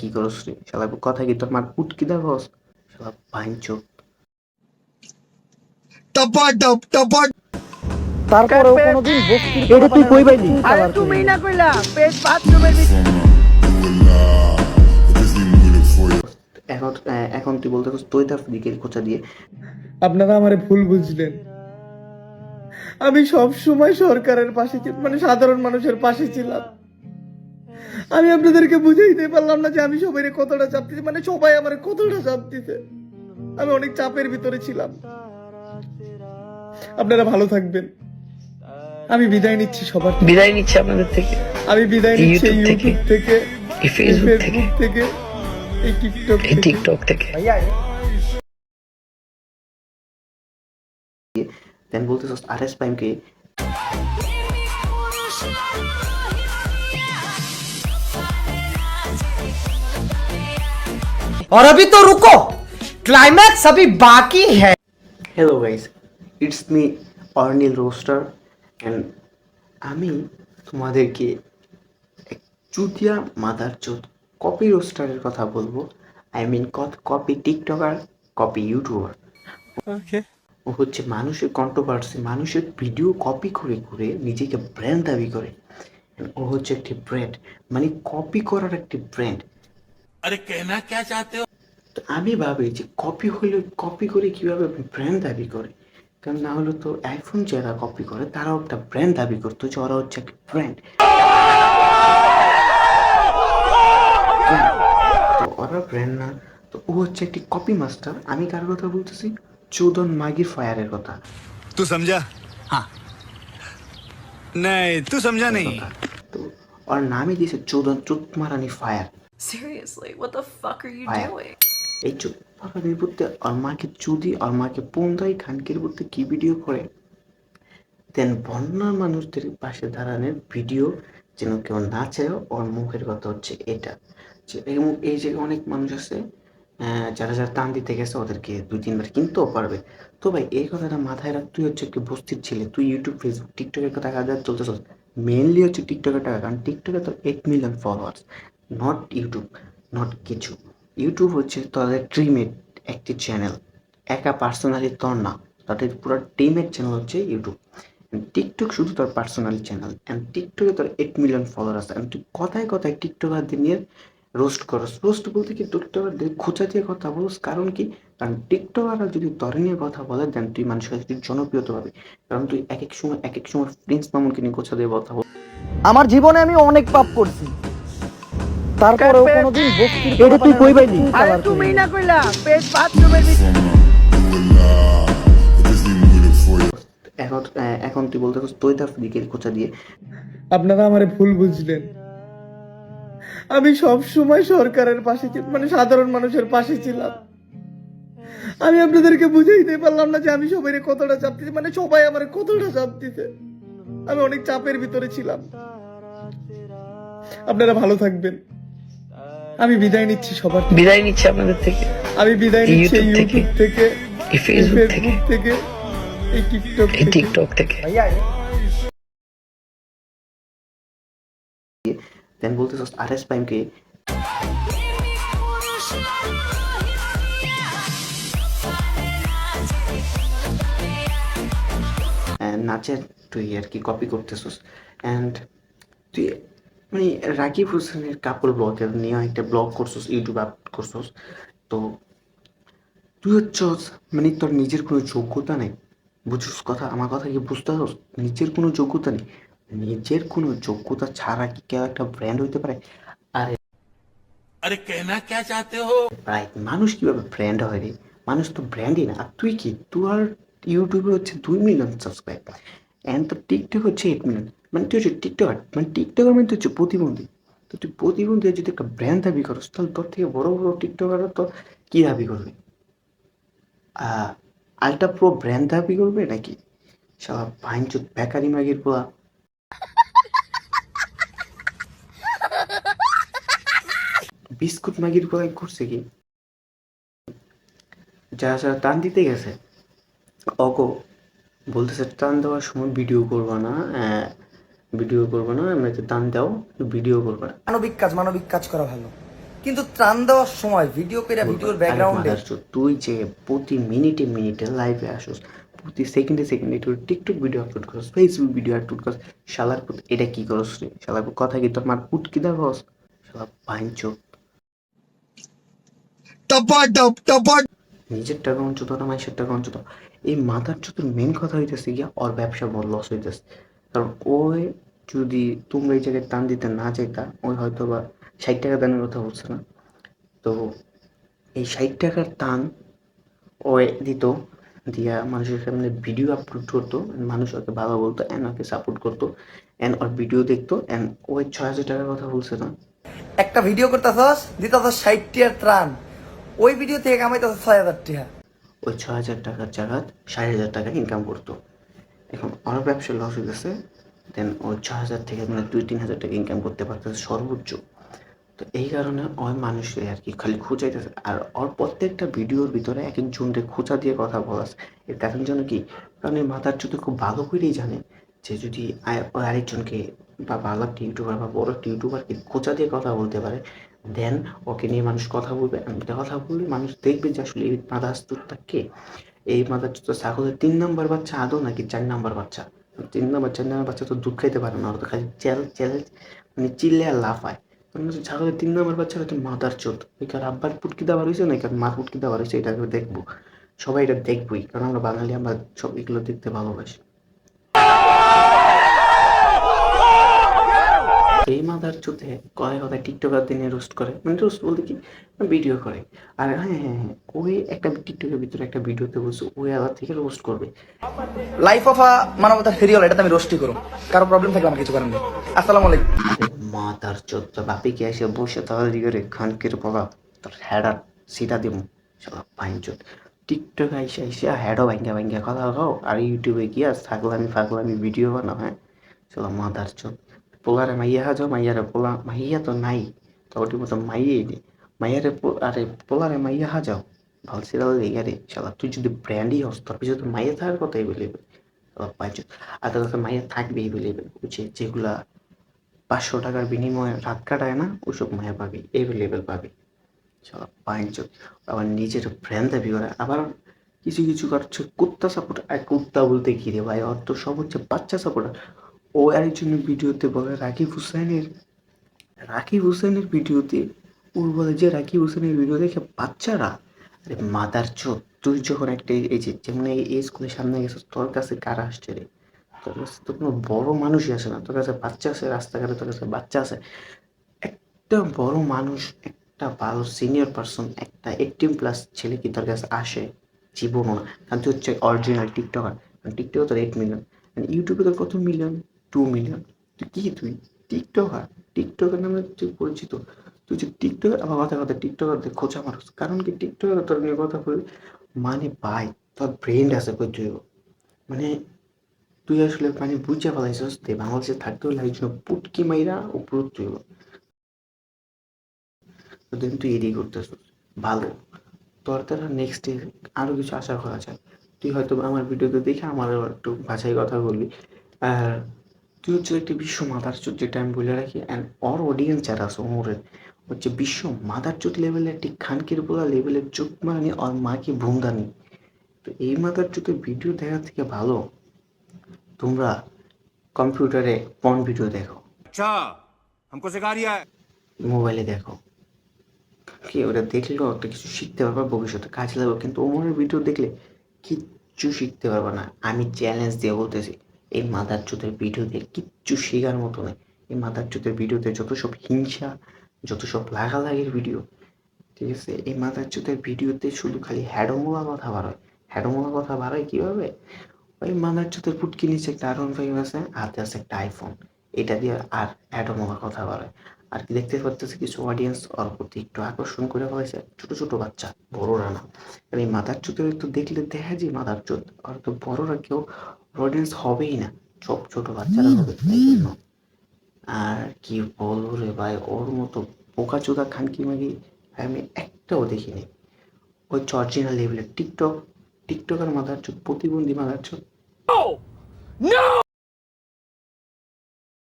কি করস রে শালা, কথা কি তোর মার পুটকি দেখস শালা ভাইঞ্চোদ। टपा टप তারপরেও কোনোদিন বস্তির এটা তুই পোলাপানের কই মতো পাইলি? তুই আরে কালার তুমি করলি না কইলা পেট বাথরুমের ভিতরে। এখন তুই বলতে তুই তার দিকের খোঁচা দিয়ে। আপনারা আমারে ভুল বুঝলেন। আমি সব সময় সরকারের পাশে ছিলাম, মানে সাধারণ মানুষের পাশে ছিলাম। আমি আপনাদেরকে বুঝাইতে পারলাম না যে আমি সবাই কতটা চাপ দিতে, মানে সবাই আমার কতটা চাপ দিতে। আমি অনেক চাপের ভিতরে ছিলাম। আপনারা ভালো থাকবেন। আমি বিদায় নিচ্ছি সবার থেকে। বিদায় নিচ্ছি আপনাদের থেকে, আমি বিদায় নিচ্ছি এই ইউটিউব ইউটিউব থেকে, এই এই ফেসবুক থেকে, ফেসবুক থেকে, এই টিকটক এই থেকে। টিকটক থেকে। দেন বলতেছস আরএস প্রাইমকে। और अभी तो रुको, क्लाइमैक्स अभी बाकी है। Hello guys, it's me Arnil roaster and আমি তোমাদেরকে এক চুতিয়া মাদার চোদ কপি রোস্টারের কথা বলবো। I mean copy TikToker, copy YouTuber. ও হচ্ছে মানুষের কন্ট্রোভার্সি, মানুষের ভিডিও কপি করে করে নিজেকে ব্র্যান্ড দাবি করে। And ও হচ্ছে একটি ব্র্যান্ড, মানে কপি করার একটি ব্র্যান্ড। তো আমি ভাবি যে কপি হলে কপি করে কিভাবে ব্র্যান্ড দাবি করে, কারণ না হলে তো আইফোন যারা কপি করে তারাও একটা ব্র্যান্ড দাবি করতো যে ওরা হচ্ছে একটা ব্র্যান্ড। তো ওরা ব্র্যান্ড না, তো ও হচ্ছে একটি কপি মাস্টার। আমি কার কথা বলতেছি? চৌদন মাগির ফায়ারের কথা। तू समझा? हाँ नहीं तू समझा नहीं। তো ওর নামই দিয়েছে চৌদন চুতমারানি fire. Seriously, what the fuck are you fire doing? এই চুতমারানির বুদ্ধে ওর মাকে চুদি, ওর মাকে পন্দাই খানকির বুদ্ধে কি ভিডিও করে, দেন বন্যার মানুষদের পাশে দাঁড়ানোর ভিডিও যেন কেউ না চায়। ওর মুখের কথা হচ্ছে এটা যে এই জায়গায় অনেক মানুষ আছে যারা যারা টান দিতে গেছে ওদেরকে 2-3 বার কিনতেও পারবে। তো ভাই এই কথাটা মাথায় রাখ, তুই হচ্ছে একটি বস্তির ছেলে, তুই ইউটিউব ফেসবুক টিকটকের কথা কাজ চলতেছ, মেনলি হচ্ছে টিকটকের টাকা, কারণ টিকটকে তোর 8 million followers, not YouTube, not কিছু। ইউটিউব হচ্ছে তোদের ড্রিমের একটি চ্যানেল, একা পার্সোনালি তোর না, তাদের পুরো টিমের চ্যানেল হচ্ছে ইউটিউব। টিকটক শুধু তোর পার্সোনাল চ্যানেল, অ্যান্ড টিকটকে তোর 8 মিলিয়ন ফলোয়ার আছে, অ্যান্ড তুই কথায় কথায় টিকটকারদের নিয়ে রোস্ট করস। রোস্ট বলতে কি টিকটকারদের খোঁচা দিয়ে কথা বলস, কারণ কি? কারণ টিকটকাররা যদি তোর নিয়ে কথা বলে দেন তুই মানুষের কাছে জনপ্রিয়তা পাবি, কারণ তুই এক এক সময় প্রিন্স মামুনকে নিয়ে খোঁচা দিয়ে কথা বল। আমার জীবনে আমি অনেক পাপ করছি, তারপরেও কোনোদিন বস্তির এটা তুই কই পোলাপানের পাইলি? মতো তুই আরে কালার তুমি করলি না কইলা পেট বাথরুমের ভিতরে। এখন তুই বলতে তুই তার দিকের খোঁচা দিয়ে। আপনারা আমারে ভুল বুঝলেন। আমি সব সময় সরকারের পাশে ছিলাম, মানে সাধারণ মানুষের পাশে ছিলাম। আমি আপনাদেরকে বুঝাইতে পারলাম না যে আমি সবাই কতটা চাপ দিতে, মানে সবাই আমার কতটা চাপ দিতে। আমি অনেক চাপের ভিতরে ছিলাম। আপনারা ভালো থাকবেন। আমি বিদায় নিচ্ছি সবার থেকে। বিদায় নিচ্ছি আপনাদের থেকে, আমি বিদায় নিচ্ছি এই ইউটিউব থেকে, এই এই ফেসবুক থেকে, ফেসবুক থেকে, এই টিকটক এই থেকে। টিকটক থেকে। দেন বলতেছস আরএস প্রাইমকে। নাচের তুই আর কি কপি করতেছস, অ্যান্ড তুই মানে রাকিব হোসেনের কাপড় ব্লগের নিয়ে একটা ব্লগ করছস, ইউটিউব আপলোড করছস। তো তুই হচ্ছস মানে তোর নিজের কোনো যোগ্যতা নেই, বুঝছিস কথা? আমার কথা কি বুঝতে পারছ? নিজের কোনো যোগ্যতা নেই, নিজের কোনো যোগ্যতা ছাড়া কি কেউ একটা ব্র্যান্ড হইতে পারে? আরে अरे कहना क्या चाहते हो? ভাই মানুষ কিভাবে ব্র্যান্ড হয় রে? মানুষ তো ব্র্যান্ডই না। আর তুই কি, তোর ইউটিউবে হচ্ছে 2 মিলিয়ন সাবস্ক্রাইবার, অ্যান্ড তোর টিকটক হচ্ছে 8 মিলিয়ন। মানে তুই হচ্ছে টিকটকার, মানে টিকটকার মানে তুই হচ্ছে প্রতিবন্ধী। তো তুই প্রতিবন্ধী যদি একটা ব্র্যান্ড দাবি করস, তাহলে তোর থেকে বড় বড় টিকটকাররা তো কী দাবি করবে? আলট্রা প্রো ব্র্যান্ড দাবি করবে নাকি? শালা ভাইঞ্চুদ বেকারি মাগির পোলা। বিস্কুট মাগির পোলাই করছে কি? যারা যারা টান দিতে গেছে অগো বলতেছে টান দেওয়ার সময় ভিডিও করবো না, ভিডিও করবো না, এমনিতে টান দাও, ভিডিও করবে না। মানবিক কাজ করা ভালো। কিন্তু ত্রাণ দেওয়ার সময় ভিডিও করে ভিডিওর ব্যাকগ্রাউন্ডে তুই যে প্রতি মিনিটে মিনিটে লাইভে আসোস, প্রতি সেকেন্ডে সেকেন্ডে একটু টিকটক ভিডিও আপলোড করস, ফেসবুক ভিডিও আপলোড করস, শালার পুত এটা কি করস রে? শালার পুত কথা কি তোর মার পুট কি দেখস? শালা বাইঞ্চো टपा टपा নিজের টাকা অঞ্চত না মাইসের টাকা অঞ্চত। এই মাথার চতুর মেন কথা হইতেছে গিয়া ওর ব্যবসা বড় লস হইতেছে। কারণ ওই যদি তোমরা এই জায়গায় টান দিতে না চাইতা, ওই হয়তো বা 60 টাকা দানের কথা বলছে না, তো এই 60 টাকার টান ও দিত, দিয়া মানুষের সামনে ভিডিও আপলোড করতো, মানুষ ওকে ভালো বলতো অ্যান্ড ওকে সাপোর্ট করতো অ্যান্ড ওর ভিডিও দেখতো অ্যান্ড ওই 6000 টাকার কথা বলছে না, একটা ভিডিও করতেছস দিতেছস 60 টিয়ার ত্রাণ, ওই ভিডিও থেকে কামাইতেছস 6000 টিয়া। ওই 6000 টাকার জায়গা 6000 টাকা ইনকাম করতো। এখন ওর ব্যবসা লস হয়ে গেছে, দেন ওই 6000 থেকে মানে 2-3000 টাকা ইনকাম করতে পারতেছে সর্বোচ্চ। তো এই কারণে ওই মানুষের আর কি খালি খোঁচাইতেছে, আর ওর প্রত্যেকটা ভিডিওর ভিতরে এক একজনকে খোঁচা দিয়ে কথা বলাস। এর কারণ জন্য কি? কারণ এই মাথার চুতে খুব ভালো করেই জানে যে যদি ওই আরেকজনকে বা ভালো একটা ইউটিউবার বা বড় একটা ইউটিউবারকে খোঁচা দিয়ে কথা বলতে পারে, দেন ওকে নিয়ে মানুষ কথা বলবে, কথা বললে মানুষ দেখবে যে আসলে এই মাদার চুতটা কে। এই মাদার চুতটা ছাগলের 3 নম্বর বাচ্চা আদৌ নাকি 4 নম্বর বাচ্চা? 3 নম্বর 4 নম্বর বাচ্চা তো দুধ খাইতে পারে না, ওরা তো খালি চ্যালেঞ্জ মানে চিল্লে আর লাফায়। ছাগলের 3 নম্বর বাচ্চারা তো মাদার চোদ, কার আব্বার পুটকি দেওয়া রয়েছে না কার মার পুটকি দেওয়া রয়েছে, এটা আমরা দেখবো, সবাই এটা দেখবোই, কারণ আমরা বাঙালি, আমরা সব এগুলো দেখতে ভালোবাসি। এই মাদার চোদে কয় কথা টিকটকার দিনে রোস্ট করে, মানে রোস্ট বলতে কি ভিডিও করে। আর হ্যাঁ, ওই একটা টিকটকের ভিতরে একটা ভিডিওতে বলছে ওই আবার থেকে রোস্ট করবে। লাইফ অফ আ মানবতার ফেরিওয়ালা, এটাতে আমি রোস্টই করব, কারো প্রবলেম থাকলে আমার কিছু করার নেই। আসসালামু আলাইকুম। মাদার চোদ তো বাপে কি এসে বসে তাহলে করে খানকির বলা তোর হেডার সিটা দিব সব পাইন চোদ। টিকটক আইসা আইসা হেডও ভাঙ্গা কথা খাও, আর ইউটিউবে গিয়া ফাগলামি ভিডিও বানাও। হ্যাঁ চলো মাদার চোদ, পোলারে মাইয়া হাজো, মাইয়ারে পোলা মাইয়া তো নাই, তো ওটির মতো মাইয়েই দে, মাইয়ারে আরে পোলারে মাইয়া হাজাও ভাল সিরাল রে শালা। তুই যদি ব্র্যান্ডই হস তোর পিছনে তো মাইয়া থাকার কথা এভেলেবেল, পাইন চোদ। আর তোর কাছে মাইয়া থাকবে এভেলেবেল, বুঝছে, যেগুলা 500 টাকার বিনিময়ে রাত কাটায় না, ওইসব মায়া পাবি, এভেলেবেল পাবি। চলো পাইনচোদ, আবার নিজের ব্র্যান্ড দাবি করে, আবার কিছু কিছু করছে কুত্তা সাপোর্ট। আর কুত্তা বলতে কি রে ভাই, ওর তো সব হচ্ছে বাচ্চা সাপোর্টার। ও আরেকজনের ভিডিওতে বলে রাকিব হুসেনের ভিডিওতে ওর বলে যে রাকিব হুসেনের ভিডিও দেখে বাচ্চারা। আরে মাদার চোদ, তুই যখন একটা এই যে যেমন এই স্কুলের সামনে গেছিস, তোর কাছে কারা আসছে রে? তোর কাছে তো কোনো বড় মানুষই আসে না, তোর কাছে বাচ্চা আছে, রাস্তাঘাটে তোর কাছে বাচ্চা আছে। একটা বড় মানুষ, একটা ভালো সিনিয়র পার্সন, একটা 18+ ছেলে কি তোর কাছে আসে? জীবনও না। কারণ তুই হচ্ছে অরিজিনাল টিকটকার, টিকটকে তোর 8 মিলিয়ন, ইউটিউবে তোর কত মিলিয়ন? 2 মিলিয়ন। তুই টিকটকার, টিকটকের নামে তুই পরিচিত। তুই যে টিকটকার, আবার কথা টিকটকারদের খোঁচা মানুষ, কারণ কি টিকটকার তোর নিয়ে কথা বলি, মানে ভাই তোর ব্রেন আছে কই তুই, মানে তুই আসলে মানে বুঝে ফেলাইছিস যে বাংলাদেশে থাকতে হলে একজন পুটকি মাইরা উপর তুই, দেন তুই এডিট করতেছিস ভালো, তোর দ্বারা নেক্সট ডে আরও কিছু আশা করা যায়। তুই হয়তো আমার ভিডিওতে দেখে আমার একটু ভাষায় কথা বলবি, আর তুই হচ্ছে একটি বিশ্ব মাদারচোদ, যেটা আমি বলে রাখি। অ্যান্ড ওর অডিয়েন্স যারা আছে ওমরের হচ্ছে বিশ্ব মাদারচোদ লেভেলের, একটি খানকির পোলা লেভেলের চোখ মারানি ওর মাকে ভুমদানি। তো এই মাদারচোদের ভিডিও দেখার থেকে ভালো তোমরা কম্পিউটারে পর্ন ভিডিও দেখো, अच्छा हमको सिखा रिया है। মোবাইলে দেখো, কি ওটা দেখলেও একটা কিছু শিখতে পারবা, ভবিষ্যতে কাজে লাগবে। কিন্তু ওমরের ভিডিও দেখলে কিচ্ছু শিখতে পারবা না। আমি চ্যালেঞ্জ দিয়ে বলতেছি, এই মাদার চোদের ভিডিও দিয়ে কিচ্ছু শেখার মতো নেই। এই মাদার চোদের ভিডিওতে যত সব হিংসা, যত সব লাগালাগির ভিডিও, ঠিক আছে, এই মাদার চোদের ভিডিওতে শুধু খালি হ্যাডোমোলা কথা বাড়ায়। হ্যাডোমোলা কথা বাড়ায় কীভাবে? ওই মাদার চোদের ফুটকি নিচে একটা R15 আছে, হাতে আছে একটা আইফোন, এটা দিয়ে আর হ্যাডোমোলা কথা বাড়ায়। আর কি দেখতে পারতেছে কিছু অডিয়েন্স ওর প্রতি একটু আকর্ষণ করে ফেলেছে, ছোট ছোট বাচ্চা, বড়রা না। আর এই মাদার চোদের তো দেখলে দেখা যায় মাদার চোদ, আর তো বড়রা কেউ অডিয়েন্স হবেই না, সব ছোট বাচ্চারা হবে, তাই জন্য। আর কি বলবো রে ভাই, ওর মতো বোকা চোদা খানকি মাগি আমি একটাও দেখিনি। ওই অরিজিনাল লেভেলের টিকটকার মাদার চোদ, প্রতিবন্ধী মাদার চোদ।